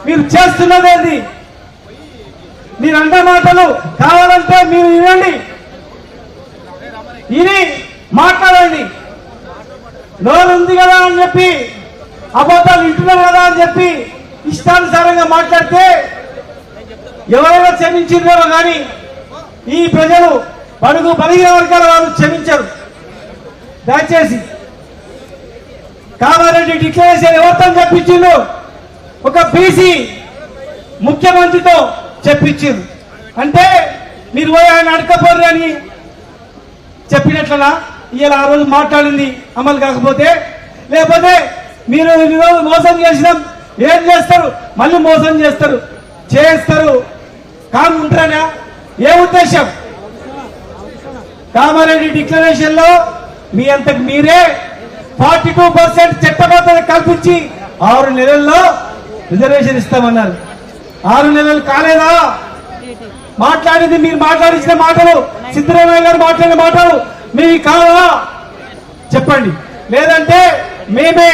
మీరు చేస్తున్నదేంటి? మీరు అంటే మాటలు కావాలంటే మీరు వినండి, ఇది మాట్లాడండి. నోరు ఉంది కదా అని చెప్పి, అబద్ధాలు వింటున్నారు కదా అని చెప్పి ఇష్టానుసారంగా మాట్లాడితే ఎవరైనా క్షమించిందేమో కానీ ఈ ప్రజలు బడుగు బలిగిన వర్గాల వాళ్ళు క్షమించరు. దయచేసి కామారెడ్డి డిక్లరేషన్ ఎవరితో చెప్పించిండు? ఒక బీసీ ముఖ్యమంత్రితో చెప్పించింది. అంటే మీరు పోయి ఆయన అడకపోరు అని చెప్పినట్లనా? ఇలా ఆ రోజు మాట్లాడింది అమలు కాకపోతే, లేకపోతే మీరు ఈరోజు మోసం చేసినాం, ఏం చేస్తారు? మళ్ళీ మోసం చేస్తారు కాముంటారా? ఏ ఉద్దేశం? కామారెడ్డి డిక్లరేషన్ లో మీ అంతకు మీరే 42% చట్టబద్ధత కల్పించి 6 నెలల్లో రిజర్వేషన్ ఇస్తామన్నారు. 6 నెలలు కాలేదా? మాట్లాడింది మీరు మాట్లాడించిన మాటలు, సిద్ధరామయ్య గారు మాట్లాడిన మాటలు మీకు కావా? చెప్పండి. లేదంటే మేమే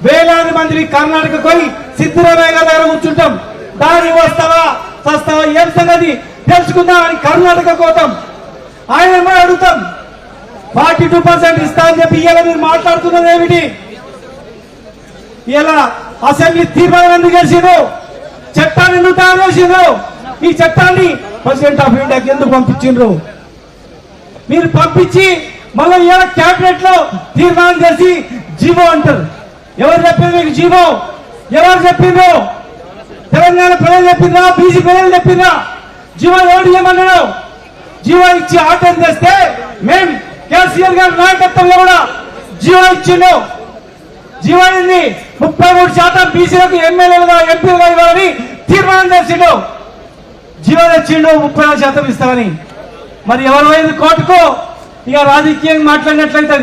వేలాది మందిని కర్ణాటక పోయి సిద్ధరామయ్య గారి దగ్గర కూర్చుంటాం, దారి వస్తావా చస్తావా ఏం సంగతి తెలుసుకుందాం అని కర్ణాటక పోతాం, ఆయన అడుగుతాం. 42% ఇస్తా అని చెప్పి ఇలా మీరు మాట్లాడుతున్నది ఏమిటి? ఇలా అసెంబ్లీ తీర్మానం ఎందుకు చేసిండ్రు? చట్టాన్ని ఎందుకు తయారు చేసిండ్రు? ఈ చట్టాన్ని ప్రెసిడెంట్ ఆఫ్ ఇండియాకి ఎందుకు పంపించిండ్రు? మీరు పంపించి మళ్ళీ ఇలా క్యాబినెట్ లో తీర్మానం చేసి జీవో అంటారు. ఎవరు చెప్పిండ్రు మీకు జీవో? ఎవరు చెప్పిండ్రు? తెలంగాణ ప్రజలు చెప్పిండ్రా? బీసీ ప్రజలు చెప్పిండ్రా? జీవో ఎవరు ఏమన్నాడు? జీవో ఇచ్చి ఆర్డర్ చేస్తే మేం కేసీఆర్ గారి నాయకత్వంలో కూడా జీవో ఇచ్చిండు. జీవో అయింది 33% బీసీలకు ఎమ్మెల్యేలుగా ఎంపీలుగా ఇవ్వాలని తీర్మానం చేసిండు. జీవో తెచ్చిండు 34% ఇస్తామని. మరి ఎవరు పోయింది కోర్టుకు? ఇక రాజకీయంగా మాట్లాడినట్లయితే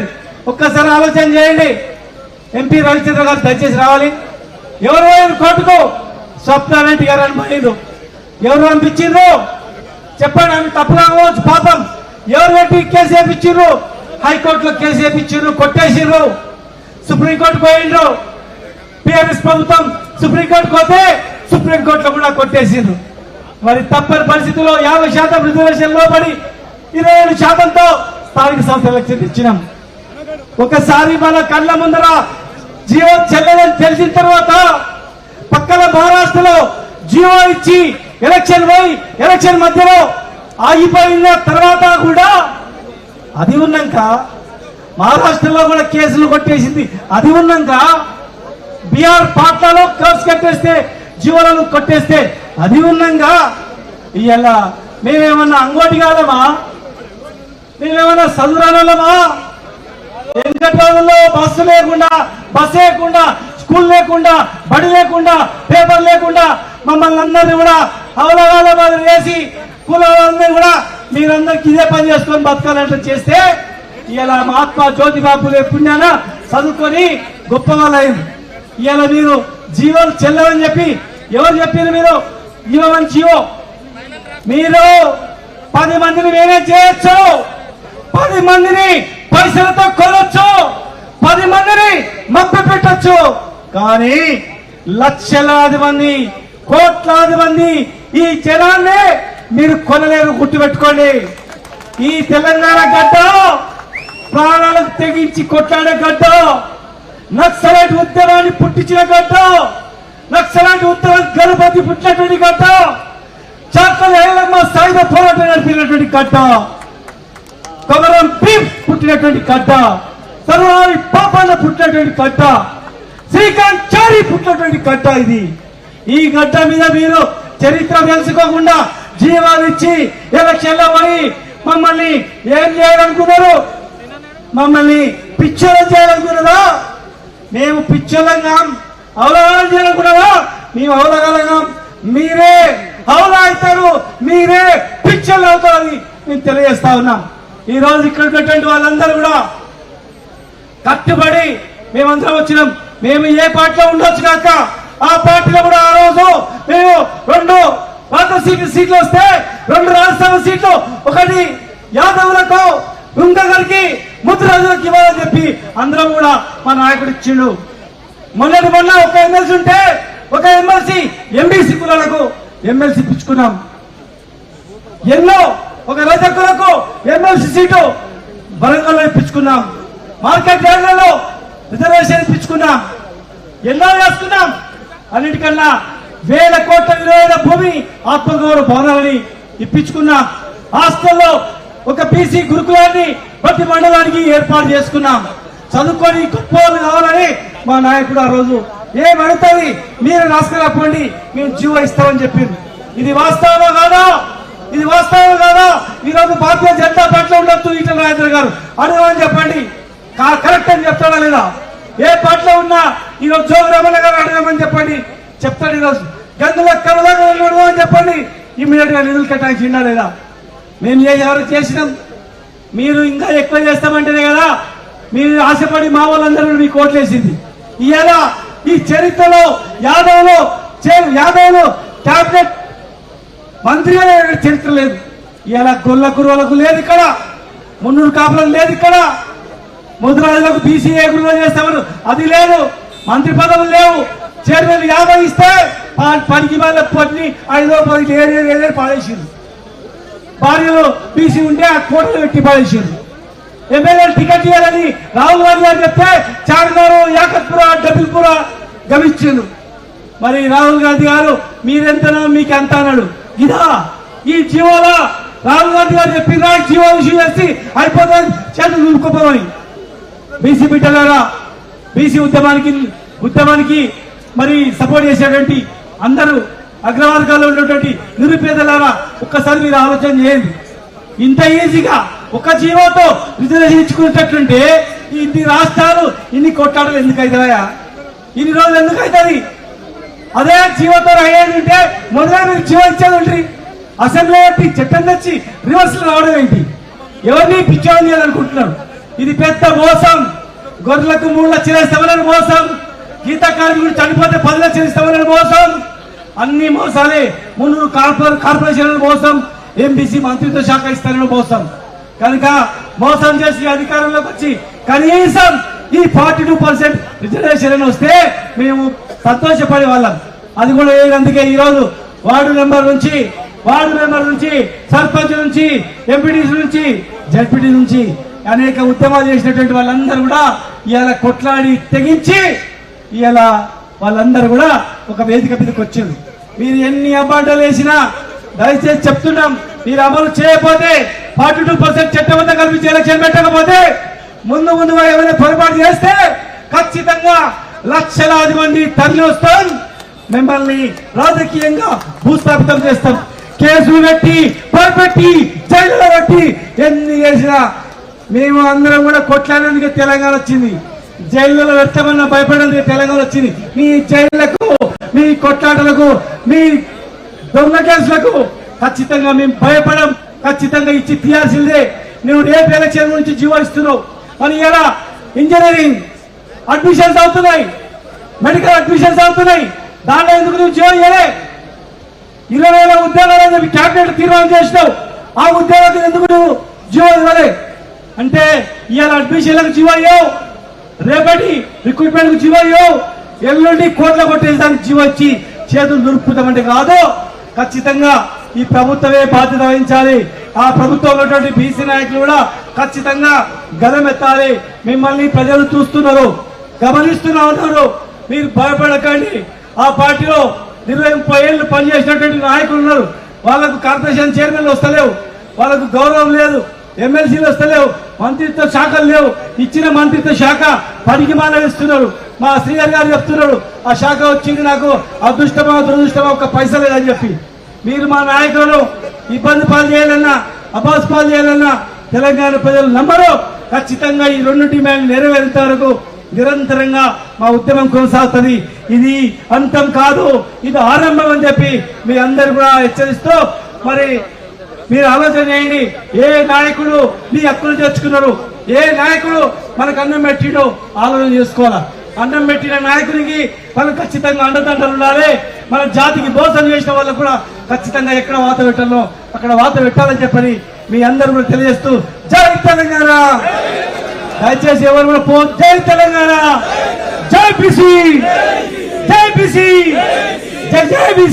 ఒక్కసారి ఆలోచన చేయండి. ఎంపీ రవిచంద్ర గారు దయచేసి రావాలి. ఎవరు పోయింది కోర్టుకు? స్వప్నారెడ్డి గారు అని పోయిండు. ఎవరు పంపించిండ్రు? చెప్పండి. ఆమె తప్పు కావచ్చు పాపం. ఎవరు పెట్టి కేసు వేయించారు? హైకోర్టులో కేసు వేయించారు, కొట్టేసారు. సుప్రీంకోర్టు పోయిండ్రు. టీఆర్ఎస్ ప్రభుత్వం సుప్రీంకోర్టు పోతే సుప్రీంకోర్టులో కూడా కొట్టేసిండ్రు. మరి తప్పని పరిస్థితుల్లో 50% రిజర్వేషన్ లోబడి 27%తో స్థానిక సంస్థ ఎలక్షన్ ఇచ్చినాం. ఒకసారి మన కళ్ళ ముందర జీవో చెల్లదని తెలిసిన తర్వాత పక్కన మహారాష్ట్రలో జీవో ఇచ్చి ఎలక్షన్ పోయి ఎలక్షన్ మధ్యలో ఆగిపోయిన తర్వాత కూడా అది ఉన్నాక మహారాష్ట్రలో కూడా కేసులు కొట్టేసింది. అది ఉన్నాక బీహార్ పాట్నాలో కేసు కట్టేస్తే జీవోలను కొట్టేస్తే అది ఉన్నాక ఇవాళ మేమేమన్నా అంగోటి కాదమా? మేమేమన్నా చదువురానోళ్ళమా? వెంకట రోజుల్లో బస్సు లేకుండా, బస్ లేకుండా, స్కూల్ లేకుండా, బడి లేకుండా, పేపర్ లేకుండా మమ్మల్ని అందరినీ కూడా అవలగాల మాదిరి వేసి కులాలందరూ కూడా మీరందరికి ఇదే పని చేసుకొని బతకాలంటే చేస్తే ఇలా మహాత్మా జ్యోతిబా ఫులే పుణ్యాన చదువుకొని గొప్ప వాళ్ళయింది. ఇలా మీరు జీవోలు చెల్లవని చెప్పి ఎవరు చెప్పారు? మీరు ఇవ్వమని జీవో మీరు 10 మందిని మేనేజ్ చేయొచ్చు, 10 మందిని పైసలతో కొనొచ్చు, 10 మందిని మభ్య పెట్టచ్చు. కానీ లక్షలాది మంది, కోట్లాది మంది ఈ జనాన్ని మీరు కొనలేరు. గుర్తుపెట్టుకోండి. ఈ తెలంగాణ గడ్డ ప్రాణాలకు తెగించి కొట్లాడే గడ్డ, నక్సలైట్ ఉద్యమాన్ని పుట్టించిన గడ్డ, నక్సలైట్ ఉద్యమం గణపతి పుట్టినటువంటి గడ్డ, చాకలి ఐలమ్మ సాయుధ పోరాటం నడిపినటువంటి గడ్డ, కొమరం భీం పుట్టినటువంటి గడ్డ, సర్వారి పాపన్న పుట్టినటువంటి గడ్డ, శ్రీకాంత్ చారి పుట్టినటువంటి గడ్డ ఇది. ఈ గడ్డ మీద మీరు చరిత్ర తెలుసుకోకుండా జీవాలు ఇచ్చి ఎలక్షన్లో పోయి మమ్మల్ని ఏం చేయాలనుకున్నారు? మమ్మల్ని పిచ్చోళం చేయాలనుకున్నారా? మేము పిచ్చోళంగాం, అవగాహన చేయాలనుకున్నారా? మేము అవగాహన, మీరే అవలా అవుతారు, మీరే పిచ్చోళ్ళు అవుతారు. మేము తెలియజేస్తా ఉన్నాం. ఈ రోజు ఇక్కడ ఉన్నటువంటి వాళ్ళందరూ కూడా కట్టుబడి మేమందరం వచ్చినాం. మేము ఏ పార్టీలో ఉండొచ్చు కాక ఆ పార్టీలో కూడా ఆ రోజు మేము 2 పార్టీ సీట్లు వస్తే 2 రాజ్యసభ సీట్లు, ఒకటి యాదవులకు, ఇంకొకరికి ముద్రాజులకు ఇవ్వాలని చెప్పి అందరం కూడా మా నాయకుడు ఇచ్చిండు. మొన్న ఒక ఎమ్మెల్సీ ఉంటే ఒక ఎమ్మెల్సీ ఎమ్మెల్సీ ఇప్పించుకున్నాం. ఎన్నో ఒక రజకులకు ఎమ్మెల్సీ సీటు వరంగల్లో ఇప్పించుకున్నాం. Market యార్డులలో reservation ఇప్పించుకున్నాం. ఎన్నో వేసుకున్నాం. అన్నిటికన్నా వేల కోట్ల విలువైన భూమి ఆత్మగౌరవ భవనాలని ఇప్పించుకున్నాం. హాస్టల్లో ఒక బీసీ గురుకులాన్ని ప్రతి మండలానికి ఏర్పాటు చేసుకున్నాం. చదువుకొని గొప్పవాళ్ళు కావాలని మా నాయకుడు ఆ రోజు ఏమడుతుంది మీరు రాసుకురాపోండి మేము జీవో ఇస్తామని చెప్పింది. ఇది వాస్తవమా కాదా? ఇది వాస్తవం కాదా? ఈ రోజు భారతీయ జనతా పార్టీలో ఉండొచ్చు ఈటల రాజేంద్ర గారు అడగమని చెప్పండి. కరెక్ట్ అని చెప్తాడా లేదా? ఏ పార్టీలో ఉన్నా ఈరోజు జోగి రమణ గారు అడగమని చెప్పండి, చెప్తాడు. ఈరోజు గందుల కమలాగా అని చెప్పండి, ఇమ్మీడియట్ గా నిధులు కేటాయించిందా లేదా? మేము ఎవరు చేసినాం, మీరు ఇంకా ఎక్కువ చేస్తామంటేనే కదా మీరు ఆశపడి మా వాళ్ళందరూ మీకు ఓట్లేసింది. ఇవాళ ఈ చరిత్రలో యాదవ్లు క్యాబినెట్ మంత్రిగా చరిత్ర లేదు. ఇవాళ గొల్ల కురువులకు లేదు ఇక్కడ, మున్నూరు కాపులకు లేదు ఇక్కడ, ముద్రాజులకు బీసీఏ గురువులు చేస్తామని అది లేదు, మంత్రి పదవులు లేవు. చైర్మన్ 50 ఇస్తే పనికి వాళ్ళ పని 5 ఏడు పాడేసింది. భార్యలు బీసీ ఉంటే ఆ కోటలు పెట్టి పాడేసింది. ఎమ్మెల్యేలు టికెట్ ఇవ్వాలని రాహుల్ గాంధీ గారు చెప్తే చార్మినార్, యాకత్పుర, డబిల్పుర గమించిండు. మరి రాహుల్ గాంధీ గారు మీరెంతనో మీకు ఎంత అన్నాడు. ఇదా ఈ జీవోలో రాహుల్ గాంధీ గారు చెప్పిన జీవో ఇష్యూ చేసి అయిపోతుంది చేతులు దులుపుకోపోమని. బీసీ బిడ్డలారా, బీసీ ఉద్యమానికి మరి సపోర్ట్ చేసేటువంటి అందరూ అగ్రవర్గాల్లో ఉన్నటువంటి నిరుపేదలారా ఒక్కసారి మీరు ఆలోచన చేయండి. ఇంత ఈజీగా ఒక జీవోతో రిజర్వేషన్ ఇచ్చుకునేటట్లుంటే ఇన్ని రాష్ట్రాలు ఇన్ని కొట్లాటలు ఎందుకు అవుతాయా? ఇన్ని రోజులు ఎందుకు అవుతుంది? అదే జీవోతో అయ్యేది మొదలై మీరు జీవో ఇచ్చేది ఉంటుంది. అసెంబ్లీ బట్టి చట్టం తెచ్చి రివర్స్ రావడం ఏంటి? ఎవరిని పిచ్చోని అనుకుంటున్నారు? ఇది పెద్ద మోసం. గొర్రెలకు 3 లక్షలు ఇస్తామని మోసం, గీతా కార్మికుడు చనిపోతే 10 లక్షలు ఇస్తామని మోసం, అన్ని మోసాలే. మున్నూరు కార్పొరేషన్ మోసం, ఎంబీసీ మంత్రిత్వ శాఖ ఇస్తారని మోసం. కనుక మోసం చేసి అధికారంలోకి వచ్చి కనీసం ఈ 42% రిజర్వేషన్ అని వస్తే మేము సంతోషపడే వాళ్ళం. అది కూడా అందుకే ఈరోజు వార్డు మెంబర్ నుంచి సర్పంచ్ నుంచి ఎంపీటీసీ నుంచి జడ్పీటీ నుంచి అనేక ఉద్యమాలు చేసినటువంటి వాళ్ళందరూ కూడా ఇవాళ కొట్లాడి తెగించి ఇవాళ వాళ్ళందరూ కూడా ఒక వేదిక మీదకి వచ్చారు. మీరు ఎన్ని అబాండాలు వేసినా దయచేసి చెప్తున్నాం, మీరు అమలు చేయకపోతే 42% చట్టబద్ధ కల్పించి ఎలక్షన్ పెట్టకపోతే ముందుగా ఏమైనా పొరపాటు చేస్తే ఖచ్చితంగా లక్షలాది మంది తరలి వస్తాం, మిమ్మల్ని రాజకీయంగా భూస్థాపితం చేస్తాం. కేసులు పెట్టి పరపెట్టి జైలులో పెట్టి ఎన్ని చేసినా మేము అందరం కూడా కొట్లాడడానికి తెలంగాణ వచ్చింది. జైల్లో పెట్టమన్నా భయపడడానికి తెలంగాణ వచ్చింది. మీ జైళ్లకు, మీ కొట్లాటలకు, మీ దొంగ కేసులకు ఖచ్చితంగా మేము భయపడం. ఖచ్చితంగా ఇచ్చి తీయాల్సిందే. నువ్వు రేపు ఎలక్షన్ గురించి జీవిస్తున్నావు అని. ఇలా ఇంజనీరింగ్ అడ్మిషన్స్ అవుతున్నాయి, మెడికల్ అడ్మిషన్స్ అవుతున్నాయి. దాంట్లో ఎందుకు నువ్వు జీవో ఇవ్వలే? 20,000 ఉద్యోగాలు చెప్పి క్యాబినెట్ తీర్మానం చేసినావు. ఆ ఉద్యోగాలకు ఎందుకు నువ్వు జీవో ఇవ్వలే? అంటే ఇవాళ అడ్మిషన్లకు జీవో ఇవ్వవు, రేపటి రిక్రూట్మెంట్ జీవో ఇవ్వవు, ఎల్లుండి కోట్ల కొట్టేదానికి జీవో ఇచ్చి చేతులు దురుపుతామంటే కాదు. ఖచ్చితంగా ఈ ప్రభుత్వమే బాధ్యత వహించాలి. ఆ ప్రభుత్వంలో ఉన్నటువంటి బీసీ నాయకులు కూడా ఖచ్చితంగా గలమెత్తాలి. మిమ్మల్ని ప్రజలు చూస్తున్నారు, గమనిస్తూనే ఉన్నారు. మీరు భయపడకండి. ఆ పార్టీలో 20-30 ఏళ్ళు పనిచేసినటువంటి నాయకులు ఉన్నారు. వాళ్ళకు కార్పొరేషన్ చైర్మన్లు వస్తలేవు, వాళ్ళకు గౌరవం లేదు, ఎమ్మెల్సీలు వస్తలేవు, మంత్రిత్వ శాఖలు లేవు. ఇచ్చిన మంత్రిత్వ శాఖ పనికి మానవిస్తున్నారు. మా శ్రీగారి గారు చెప్తున్నారు, ఆ శాఖ వచ్చింది నాకు అదృష్టమా దురదృష్టమా ఒక్క పైసా లేదని చెప్పి. మీరు మా నాయకులను ఇబ్బంది పాలు చేయాలన్నా, అబాస్ పాలు చేయాలన్నా తెలంగాణ ప్రజలు నమ్మరు. ఖచ్చితంగా ఈ 2 డిమాండ్లు నెరవేరేంత వరకు నిరంతరంగా మా ఉద్యమం కొనసాగుతుంది. ఇది అంతం కాదు, ఇది ఆరంభం అని చెప్పి మీ అందరు కూడా హెచ్చరిస్తూ మరి మీరు ఆలోచన చేయండి. ఏ నాయకుడు మీ హక్కులు తెచ్చుకున్నారు, ఏ నాయకుడు మనకు అన్నం పెట్టిడో ఆలోచన చేసుకోవాలా. అన్నం పెట్టిన నాయకునికి మనం ఖచ్చితంగా అండదండలు ఉండాలి. మన జాతికి మోసం చేసిన వాళ్ళకు కూడా ఖచ్చితంగా ఎక్కడ వాత పెట్టాలో అక్కడ వాత పెట్టాలని చెప్పని మీ అందరూ కూడా తెలియజేస్తూ జై తెలంగాణ. దయచేసి ఎవరు కూడా పో. జై తెలంగాణ, జై బీసీ, జై బీసీ, జై జై బీసీ.